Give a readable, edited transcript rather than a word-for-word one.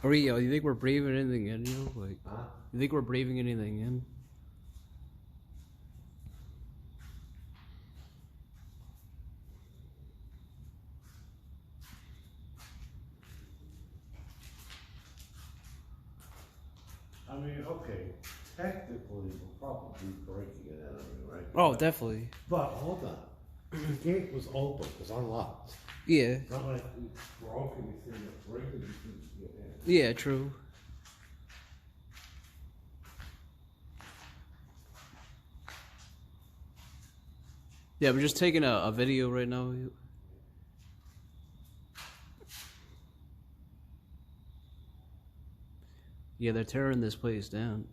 You think we're breathing anything in, you know? Like, Huh? you think we're breathing anything in? I mean, okay, technically we're probably breaking it anyway, right? Oh, definitely. But hold on. The gate was open, it was unlocked. Yeah. It's not like we broke anything or break anything to get in. Yeah, true. Yeah, we're just taking a video right now. Yeah, they're tearing this place down.